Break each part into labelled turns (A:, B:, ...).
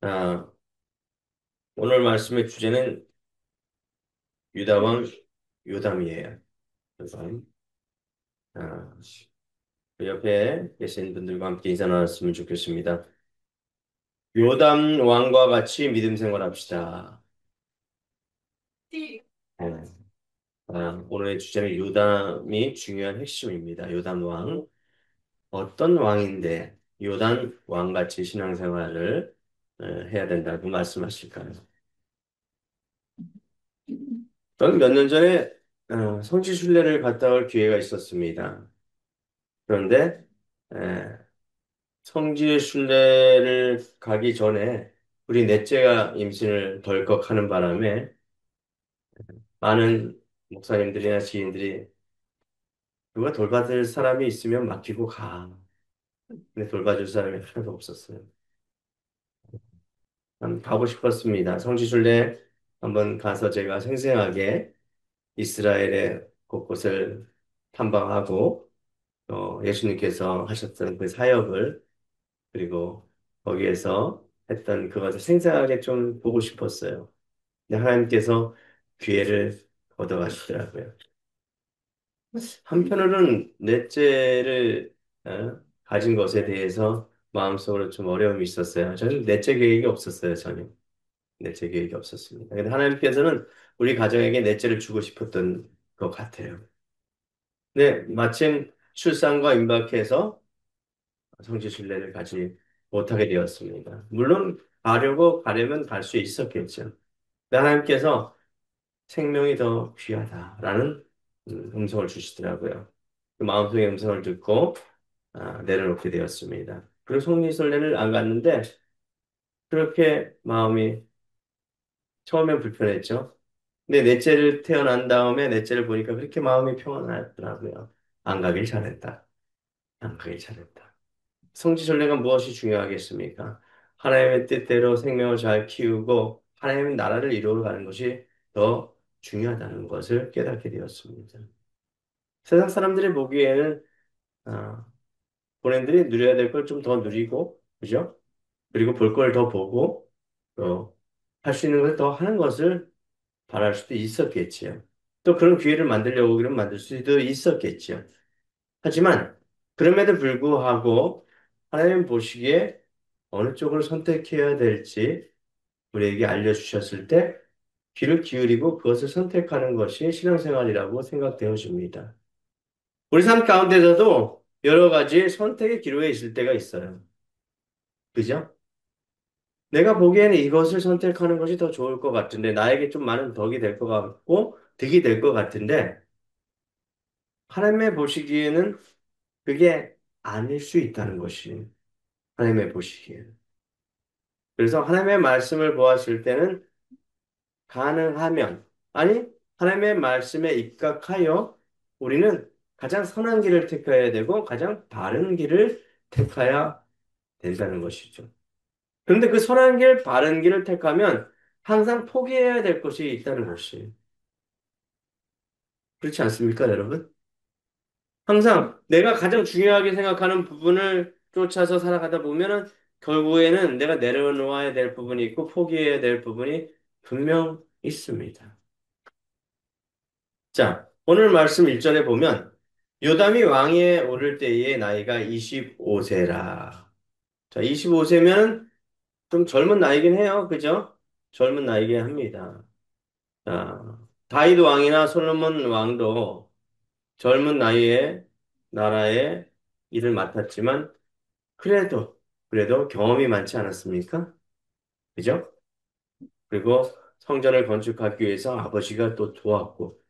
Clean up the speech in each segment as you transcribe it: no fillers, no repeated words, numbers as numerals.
A: 아, 오늘 말씀의 주제는 유다왕 요담이에요. 그래서 아, 그 옆에 계신 분들과 함께 인사 나눴으면 좋겠습니다. 요담 왕과 같이 믿음 생활합시다. 네. 오늘의 주제는 요담이 중요한 핵심입니다. 요담 왕. 어떤 왕인데 요담 왕같이 신앙생활을 해야 된다고 말씀하실까요? 저는 몇 년 전에 성지순례를 갔다 올 기회가 있었습니다. 그런데 성지 순례를 가기 전에 우리 넷째가 임신을 덜컥하는 바람에 많은 목사님들이나 지인들이 누가 돌봐줄 사람이 있으면 맡기고 가. 근데 돌봐줄 사람이 하나도 없었어요. 난 가고 싶었습니다. 성지 순례 한번 가서 제가 생생하게 이스라엘의 곳곳을 탐방하고 예수님께서 하셨던 그 사역을 그리고 거기에서 했던 그것을 생생하게 좀 보고 싶었어요. 근데 하나님께서 기회를 얻어가시더라고요. 한편으로는 넷째를 가진 것에 대해서 마음속으로 좀 어려움이 있었어요. 저는 넷째 계획이 없었어요, 전혀. 넷째 계획이 없었습니다. 근데 하나님께서는 우리 가정에게 넷째를 주고 싶었던 것 같아요. 근데 마침 출산과 임박해서 성지순례를 가지 못하게 되었습니다. 물론 가려면 갈 수 있었겠죠. 근데 하나님께서 생명이 더 귀하다라는 음성을 주시더라고요. 그 마음속의 음성을 듣고 내려놓게 되었습니다. 그리고 성지순례를 안 갔는데 그렇게 마음이 처음엔 불편했죠. 근데 넷째를 태어난 다음에 넷째를 보니까 그렇게 마음이 평안하더라고요. 안 가길 잘했다. 안 가길 잘했다. 성지순례가 무엇이 중요하겠습니까? 하나님의 뜻대로 생명을 잘 키우고 하나님의 나라를 이루어가는 것이 더 중요하다는 것을 깨닫게 되었습니다. 세상 사람들이 보기에는 아, 본인들이 누려야 될 걸 좀 더 누리고, 그죠? 그리고 볼 걸 더 보고, 또 할 수 있는 걸 더 하는 것을 바랄 수도 있었겠지요. 또 그런 기회를 만들려고 그러면 만들 수도 있었겠지요. 하지만 그럼에도 불구하고 하나님 보시기에 어느 쪽을 선택해야 될지 우리에게 알려주셨을 때 귀를 기울이고 그것을 선택하는 것이 신앙생활이라고 생각되어집니다. 우리 삶 가운데서도 여러 가지 선택의 기로에 있을 때가 있어요. 그죠? 내가 보기에는 이것을 선택하는 것이 더 좋을 것 같은데, 나에게 좀 많은 덕이 될 것 같고, 득이 될 것 같은데, 하나님의 보시기에는 그게 아닐 수 있다는 것이 하나님의 보시기에는. 그래서 하나님의 말씀을 보았을 때는 가능하면, 아니, 하나님의 말씀에 입각하여 우리는 가장 선한 길을 택해야 되고 가장 바른 길을 택해야 된다는 것이죠. 그런데 그 선한 길, 바른 길을 택하면 항상 포기해야 될 것이 있다는 것이. 그렇지 않습니까, 여러분? 항상 내가 가장 중요하게 생각하는 부분을 쫓아서 살아가다 보면은 결국에는 내가 내려놓아야 될 부분이 있고 포기해야 될 부분이 분명 있습니다. 자, 오늘 말씀 1절에 보면 요담이 왕위에 오를 때의 나이가 25세라. 자, 25세면 좀 젊은 나이긴 해요. 그죠? 젊은 나이긴 합니다. 자, 다윗 왕이나 솔로몬 왕도 젊은 나이에 나라의 일을 맡았지만 그래도 경험이 많지 않았습니까? 그죠? 그리고 성전을 건축하기 위해서 아버지가 또 도왔고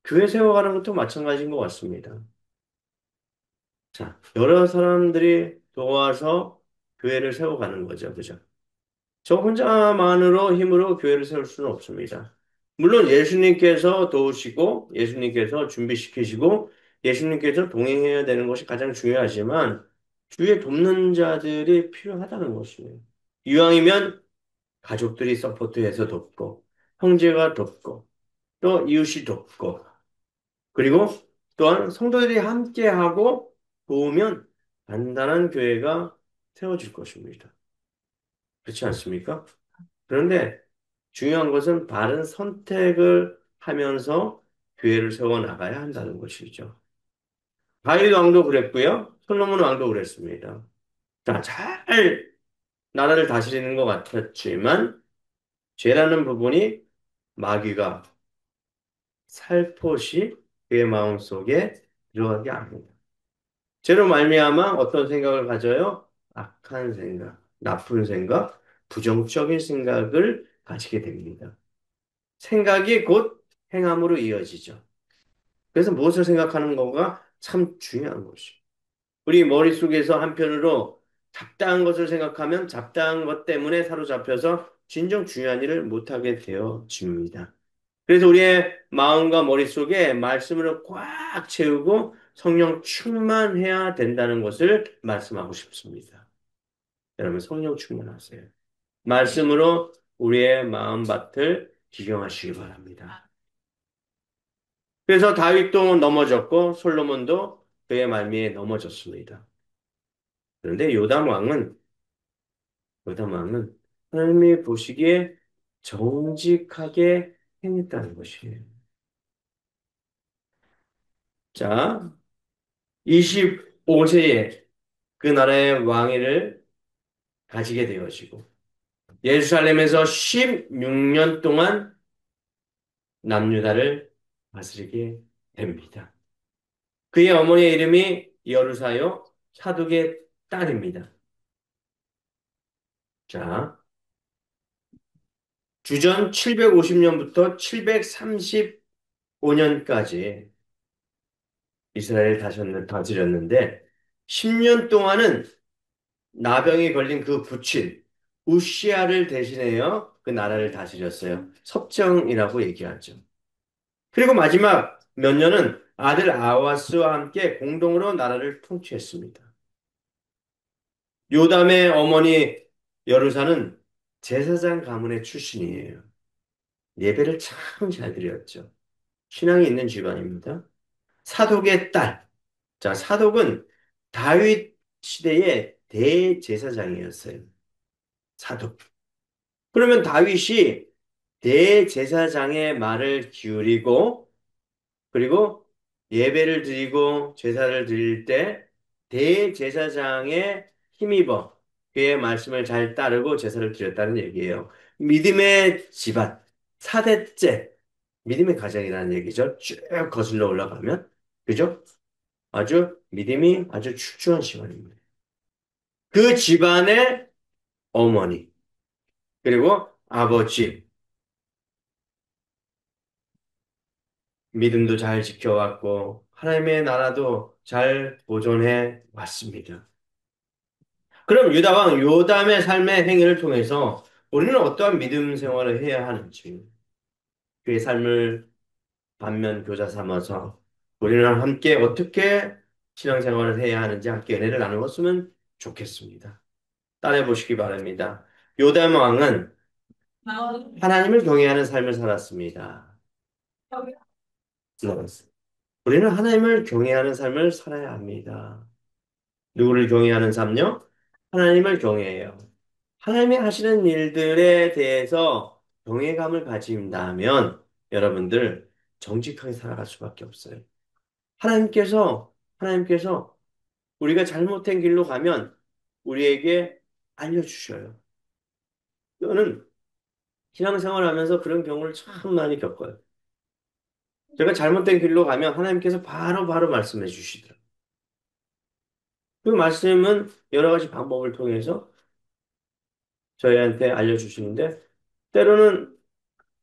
A: 교회 세워가는 것도 마찬가지인 것 같습니다. 자, 여러 사람들이 도와서 교회를 세워가는 거죠. 그죠? 저 혼자만으로 힘으로 교회를 세울 수는 없습니다. 물론 예수님께서 도우시고 예수님께서 준비시키시고 예수님께서 동행해야 되는 것이 가장 중요하지만 주위에 돕는 자들이 필요하다는 것이에요. 이왕이면 가족들이 서포트해서 돕고 형제가 돕고 또 이웃이 돕고 그리고 또한 성도들이 함께하고 도우면 단단한 교회가 세워질 것입니다. 그렇지 않습니까? 그런데 중요한 것은 바른 선택을 하면서 교회를 세워 나가야 한다는 것이죠. 다윗 왕도 그랬고요. 솔로몬 왕도 그랬습니다. 자, 잘 나라를 다스리는 것 같았지만 죄라는 부분이 마귀가 살포시 그의 마음속에 들어가게 합니다. 죄로 말미암아 어떤 생각을 가져요? 악한 생각, 나쁜 생각, 부정적인 생각을 가지게 됩니다. 생각이 곧 행함으로 이어지죠. 그래서 무엇을 생각하는 거가 참 중요한 것이죠. 우리 머릿속에서 한편으로 잡다한 것을 생각하면 잡다한 것 때문에 사로잡혀서 진정 중요한 일을 못하게 되어집니다. 그래서 우리의 마음과 머릿속에 말씀으로 꽉 채우고 성령 충만해야 된다는 것을 말씀하고 싶습니다. 여러분 성령 충만하세요. 말씀으로 우리의 마음밭을 기경하시기 바랍니다. 그래서 다윗도 넘어졌고 솔로몬도 그의 말미에 넘어졌습니다. 그런데 요담 왕은 하나님이 보시기에 정직하게 행했다는 것이에요. 자, 25세에 그 나라의 왕위를 가지게 되어지고 예루살렘에서 16년 동안 남유다를 다스리게 됩니다. 그의 어머니의 이름이 여루사요 사독의 딸입니다. 자, 주전 750년부터 735년까지 이스라엘을 다스렸는데 10년 동안은 나병이 걸린 그 부친 우시아를 대신하여 그 나라를 다스렸어요. 섭정이라고 얘기하죠. 그리고 마지막 몇 년은 아들 아하스와 함께 공동으로 나라를 통치했습니다. 요담의 어머니 여루사는 제사장 가문의 출신이에요. 예배를 참 잘 드렸죠. 신앙이 있는 집안입니다. 사독의 딸. 자, 사독은 다윗 시대의 대제사장이었어요. 사독. 그러면 다윗이 대제사장의 말을 기울이고 그리고 예배를 드리고 제사를 드릴 때 대제사장의 힘입어 그의 말씀을 잘 따르고 제사를 드렸다는 얘기예요. 믿음의 집안, 4대째 믿음의 가정이라는 얘기죠. 쭉 거슬러 올라가면 그죠? 아주 믿음이 아주 출중한 집안입니다. 그 집안의 어머니 그리고 아버지 믿음도 잘 지켜왔고 하나님의 나라도 잘 보존해 왔습니다. 그럼 유다 왕 요담의 삶의 행위를 통해서 우리는 어떠한 믿음 생활을 해야 하는지 그의 삶을 반면 교사 삼아서 우리는 함께 어떻게 신앙생활을 해야 하는지 함께 은혜를 나누었으면 좋겠습니다. 따라해 보시기 바랍니다. 요담 왕은 하나님을 경외하는 삶을 살았습니다. 네. 우리는 하나님을 경외하는 삶을 살아야 합니다. 누구를 경외하는 삶요? 하나님을 경외해요. 하나님이 하시는 일들에 대해서 경외감을 가진다면 여러분들 정직하게 살아갈 수밖에 없어요. 하나님께서 우리가 잘못된 길로 가면 우리에게 알려주셔요. 저는 신앙생활 하면서 그런 경우를 참 많이 겪어요. 제가 잘못된 길로 가면 하나님께서 바로 말씀해 주시더라고요. 그 말씀은 여러 가지 방법을 통해서 저희한테 알려주시는데 때로는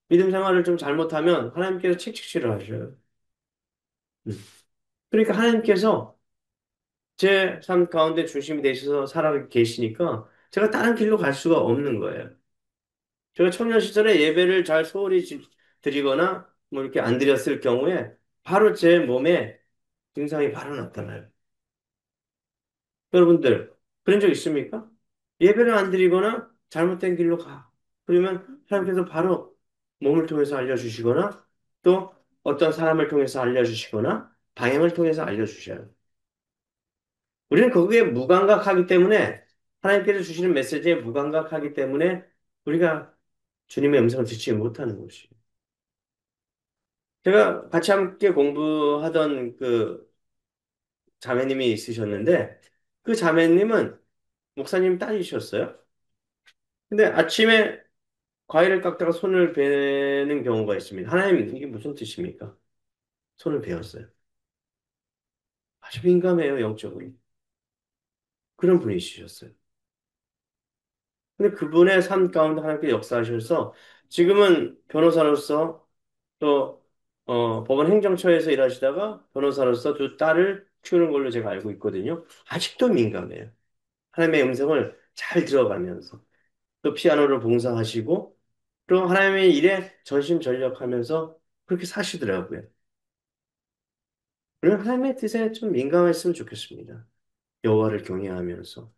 A: 믿음 생활을 좀 잘못하면 하나님께서 책찍질을 하셔요. 음. 그러니까 하나님께서 제 삶 가운데 중심이 되셔서 살아 계시니까 제가 다른 길로 갈 수가 없는 거예요. 제가 청년 시절에 예배를 잘 소홀히 드리거나 뭐 이렇게 안 드렸을 경우에 바로 제 몸에 증상이 바로 나타나요. 여러분들 그런 적 있습니까? 예배를 안 드리거나 잘못된 길로 가. 그러면 하나님께서 바로 몸을 통해서 알려주시거나 또 어떤 사람을 통해서 알려주시거나 방향을 통해서 알려주셔요. 우리는 거기에 무감각하기 때문에 하나님께서 주시는 메시지에 무감각하기 때문에 우리가 주님의 음성을 듣지 못하는 것이에요. 제가 같이 함께 공부하던 그 자매님이 있으셨는데 그 자매님은 목사님 딸이셨어요. 근데 아침에 과일을 깎다가 손을 베는 경우가 있습니다. 하나님, 이게 무슨 뜻입니까? 손을 베었어요. 아주 민감해요, 영적으로. 그런 분이셨어요. 근데 그분의 삶 가운데 하나님께 역사하셔서 지금은 변호사로서 또 법원 행정처에서 일하시다가 변호사로서 두 딸을 키우는 걸로 제가 알고 있거든요. 아직도 민감해요. 하나님의 음성을 잘 들어가면서 또 피아노를 봉사하시고 또 하나님의 일에 전심전력하면서 그렇게 사시더라고요. 우리는 하나님의 뜻에 좀 민감했으면 좋겠습니다. 여호와를 경외하면서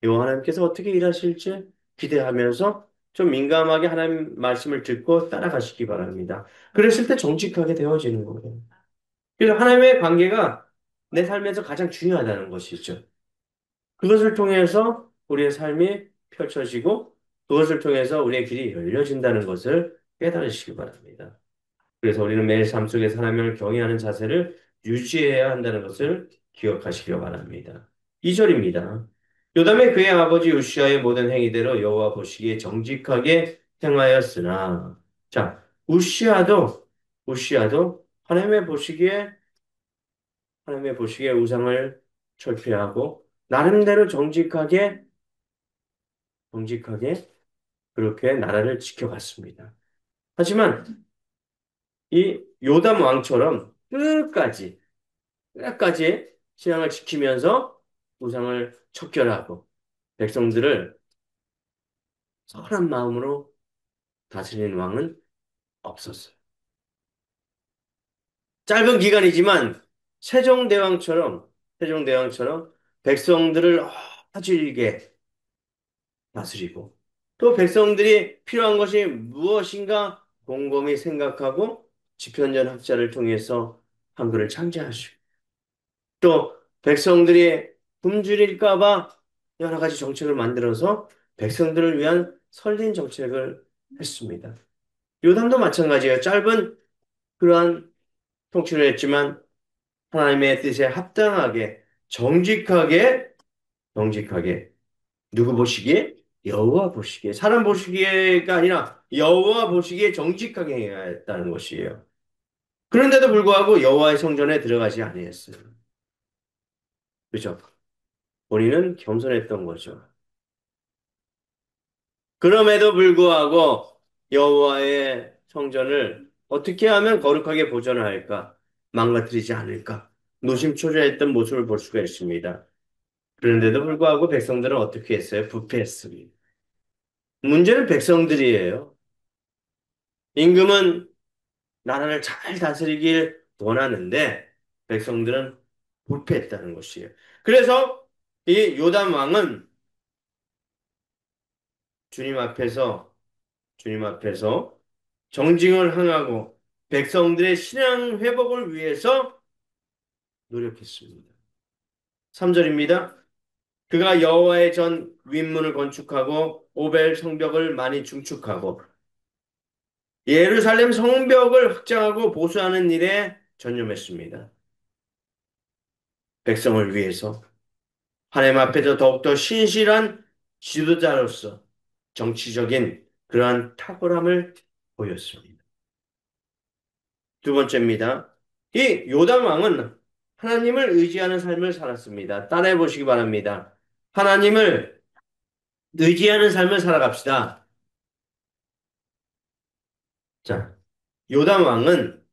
A: 여호와 하나님께서 어떻게 일하실지 기대하면서 좀 민감하게 하나님 말씀을 듣고 따라가시기 바랍니다. 그랬을 때 정직하게 되어지는 거예요. 그래서 하나님의 관계가 내 삶에서 가장 중요하다는 것이죠. 그것을 통해서 우리의 삶이 펼쳐지고 그것을 통해서 우리의 길이 열려진다는 것을 깨달으시기 바랍니다. 그래서 우리는 매일 삶 속에서 하나님을 경외하는 자세를 유지해야 한다는 것을 기억하시기 바랍니다. 2절입니다. 요담의 그의 아버지 우시아의 모든 행위대로 여호와 보시기에 정직하게 행하였으나 자, 우시아도 하나님의 보시기에 우상을 철폐하고 나름대로 정직하게 그렇게 나라를 지켜갔습니다. 하지만 이 요담 왕처럼 끝까지 신앙을 지키면서 우상을 척결하고 백성들을 선한 마음으로 다스리는 왕은 없었어요. 짧은 기간이지만 세종대왕처럼 세종대왕처럼 백성들을 어질게 다스리고 또 백성들이 필요한 것이 무엇인가 곰곰이 생각하고 지편전 학자를 통해서 한글을 창제하시고 또 백성들이 굶주릴까 봐 여러 가지 정책을 만들어서 백성들을 위한 설린 정책을 했습니다. 요담도 마찬가지예요. 짧은 그러한 통치를 했지만 하나님의 뜻에 합당하게 정직하게 누구 보시기에? 여호와 보시기에 사람 보시기에가 아니라 여호와 보시기에 정직하게 해야 했다는 것이에요. 그런데도 불구하고 여호와의 성전에 들어가지 아니했어요. 그죠? 본인은 겸손했던 거죠. 그럼에도 불구하고 여호와의 성전을 어떻게 하면 거룩하게 보존을 할까? 망가뜨리지 않을까? 노심초사했던 모습을 볼 수가 있습니다. 그런데도 불구하고 백성들은 어떻게 했어요? 부패했습니다. 문제는 백성들이에요. 임금은 나라를 잘 다스리길 원하는데 백성들은 부패했다는 것이에요. 그래서 이 요담 왕은 주님 앞에서 주님 앞에서 정직을 행하고 백성들의 신앙 회복을 위해서 노력했습니다. 3절입니다. 그가 여호와의 전 윗문을 건축하고 오벨 성벽을 많이 중축하고 예루살렘 성벽을 확장하고 보수하는 일에 전념했습니다. 백성을 위해서 하나님 앞에서 더욱더 신실한 지도자로서 정치적인 그러한 탁월함을 보였습니다. 두 번째입니다. 이 요담 왕은 하나님을 의지하는 삶을 살았습니다. 따라해 보시기 바랍니다. 하나님을 의지하는 삶을 살아갑시다. 자, 요담 왕은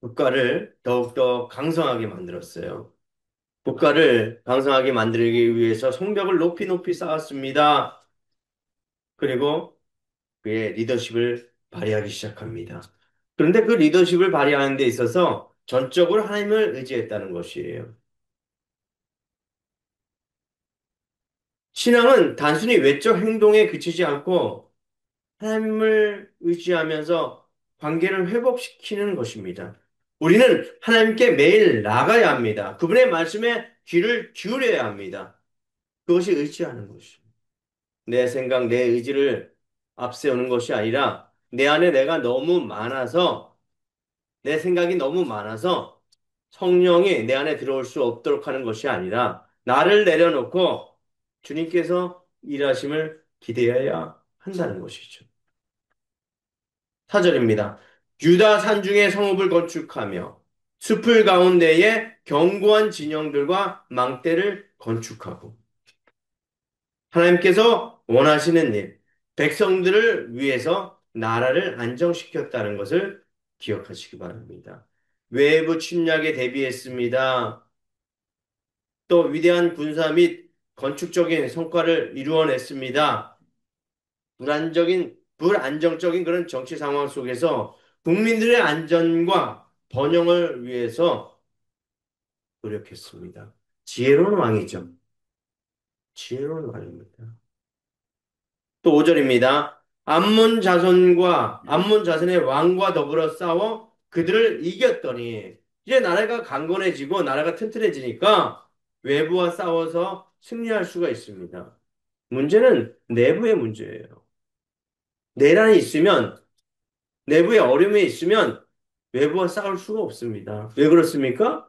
A: 국가를 더욱더 강성하게 만들었어요. 국가를 강성하게 만들기 위해서 성벽을 높이 쌓았습니다. 그리고 그의 리더십을 발휘하기 시작합니다. 그런데 그 리더십을 발휘하는 데 있어서 전적으로 하나님을 의지했다는 것이에요. 신앙은 단순히 외적 행동에 그치지 않고 하나님을 의지하면서 관계를 회복시키는 것입니다. 우리는 하나님께 매일 나가야 합니다. 그분의 말씀에 귀를 기울여야 합니다. 그것이 의지하는 것입니다. 내 생각, 내 의지를 앞세우는 것이 아니라 내 안에 내가 너무 많아서 내 생각이 너무 많아서 성령이 내 안에 들어올 수 없도록 하는 것이 아니라 나를 내려놓고 주님께서 일하심을 기대해야 한다는 것이죠. 4절입니다. 유다 산중에 성읍을 건축하며 숲을 가운데에 견고한 진영들과 망대를 건축하고 하나님께서 원하시는 일, 백성들을 위해서 나라를 안정시켰다는 것을 기억하시기 바랍니다. 외부 침략에 대비했습니다. 또 위대한 군사 및 건축적인 성과를 이루어냈습니다. 불안정적인 그런 정치 상황 속에서 국민들의 안전과 번영을 위해서 노력했습니다. 지혜로운 왕이죠. 지혜로운 왕입니다. 또 5절입니다. 암몬 자손의 왕과 더불어 싸워 그들을 이겼더니 이제 나라가 강건해지고 나라가 튼튼해지니까 외부와 싸워서 승리할 수가 있습니다. 문제는 내부의 문제예요. 내란이 있으면 내부에 어려움이 있으면 외부와 싸울 수가 없습니다. 왜 그렇습니까?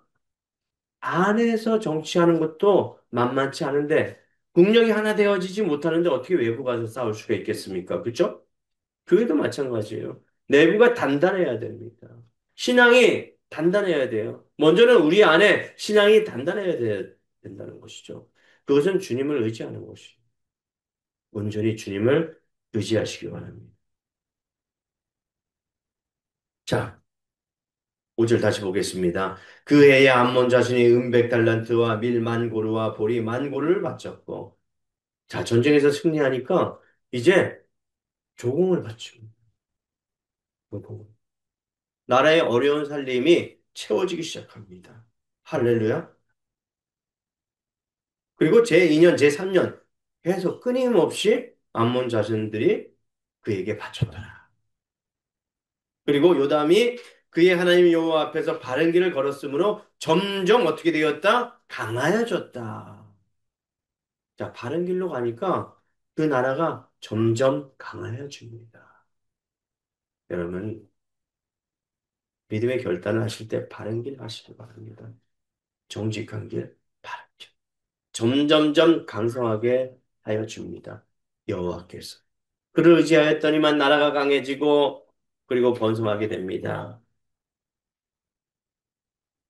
A: 안에서 정치하는 것도 만만치 않은데 국력이 하나 되어지지 못하는데 어떻게 외부 가서 싸울 수가 있겠습니까? 그렇죠? 교회도 마찬가지예요. 내부가 단단해야 됩니다. 신앙이 단단해야 돼요. 먼저는 우리 안에 신앙이 된다는 것이죠. 그것은 주님을 의지하는 것이죠. 온전히 주님을 의지하시기 바랍니다. 자, 5절 다시 보겠습니다. 그 해에 암몬 자신이 은백 달란트와 밀 만고르와 보리 만고르를 바쳤고, 자, 전쟁에서 승리하니까 이제 조공을 바칩니다. 조공. 나라의 어려운 살림이 채워지기 시작합니다. 할렐루야. 그리고 제2년, 제3년 계속 끊임없이 암몬 자손들이 그에게 바쳤더라. 그리고 요담이 그의 하나님 여호와 앞에서 바른 길을 걸었으므로 점점 어떻게 되었다? 강하여졌다. 자, 바른 길로 가니까 그 나라가 점점 강하여집니다. 여러분, 믿음의 결단을 하실 때 바른 길 가시기 바랍니다. 정직한 길, 바른 길. 점점점 강성하게 하여 줍니다. 여호와께서. 그를 의지하였더니만 나라가 강해지고 그리고 번성하게 됩니다.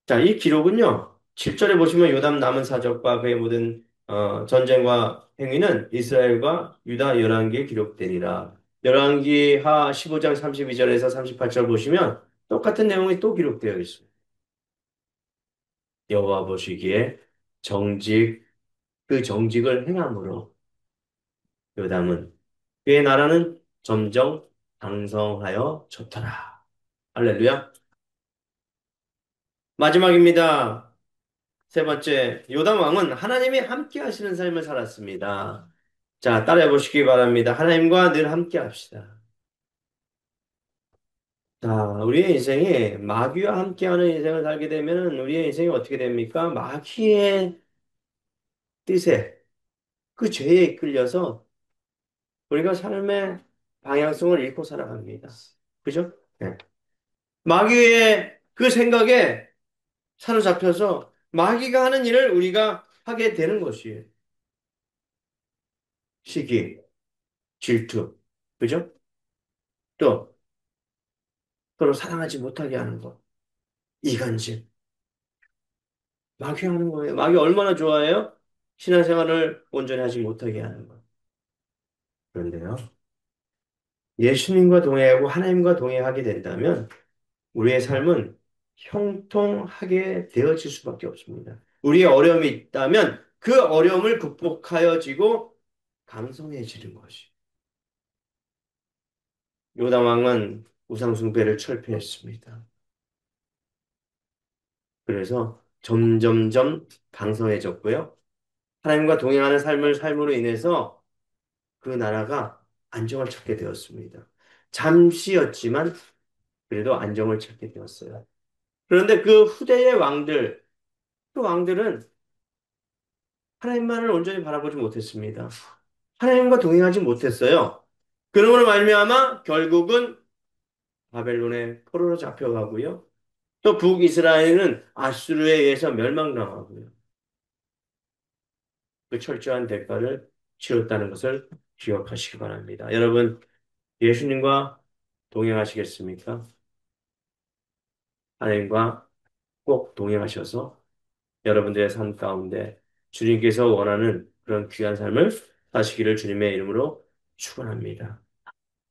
A: 자, 이 기록은요. 7절에 보시면 요담 남은 사적과 그의 모든 전쟁과 행위는 이스라엘과 유다 열왕기에 기록되니라. 열왕기하 15장 32절에서 38절 보시면 똑같은 내용이 또 기록되어 있습니다. 여호와 보시기에 정직 그 정직을 행함으로 요담은 그의 나라는 점점 강성하여 좋더라. 할렐루야. 마지막입니다. 세 번째, 요담 왕은 하나님이 함께 하시는 삶을 살았습니다. 자, 따라해 보시기 바랍니다. 하나님과 늘 함께 합시다. 자, 우리의 인생이 마귀와 함께하는 인생을 살게 되면 우리의 인생이 어떻게 됩니까? 마귀의 뜻에, 그 죄에 이끌려서 우리가 삶의 방향성을 잃고 살아갑니다. 그죠? 네. 마귀의 그 생각에 사로잡혀서 마귀가 하는 일을 우리가 하게 되는 것이에요. 시기, 질투, 그죠? 또 서로 사랑하지 못하게 하는 것, 이간질, 마귀 하는 거예요. 마귀 얼마나 좋아해요? 신앙생활을 온전히 하지 못하게 하는 것. 그런데요, 예수님과 동행하고 하나님과 동행하게 된다면 우리의 삶은 형통하게 되어질 수밖에 없습니다. 우리의 어려움이 있다면 그 어려움을 극복하여지고 강성해지는 것이. 요담 왕은 우상 숭배를 철폐했습니다. 그래서 점점점 강성해졌고요. 하나님과 동행하는 삶으로 인해서 그 나라가 안정을 찾게 되었습니다. 잠시였지만 그래도 안정을 찾게 되었어요. 그런데 그 후대의 왕들, 그 왕들은 하나님만을 온전히 바라보지 못했습니다. 하나님과 동행하지 못했어요. 그러므로 말미암아 결국은 바벨론의 포로로 잡혀가고요. 또 북이스라엘은 아수르에 의해서 멸망당하고요. 그 철저한 대가를 치렀다는 것을 기억하시기 바랍니다. 여러분, 예수님과 동행하시겠습니까? 하나님과 꼭 동행하셔서 여러분들의 삶 가운데 주님께서 원하는 그런 귀한 삶을 사시기를 주님의 이름으로 축원합니다.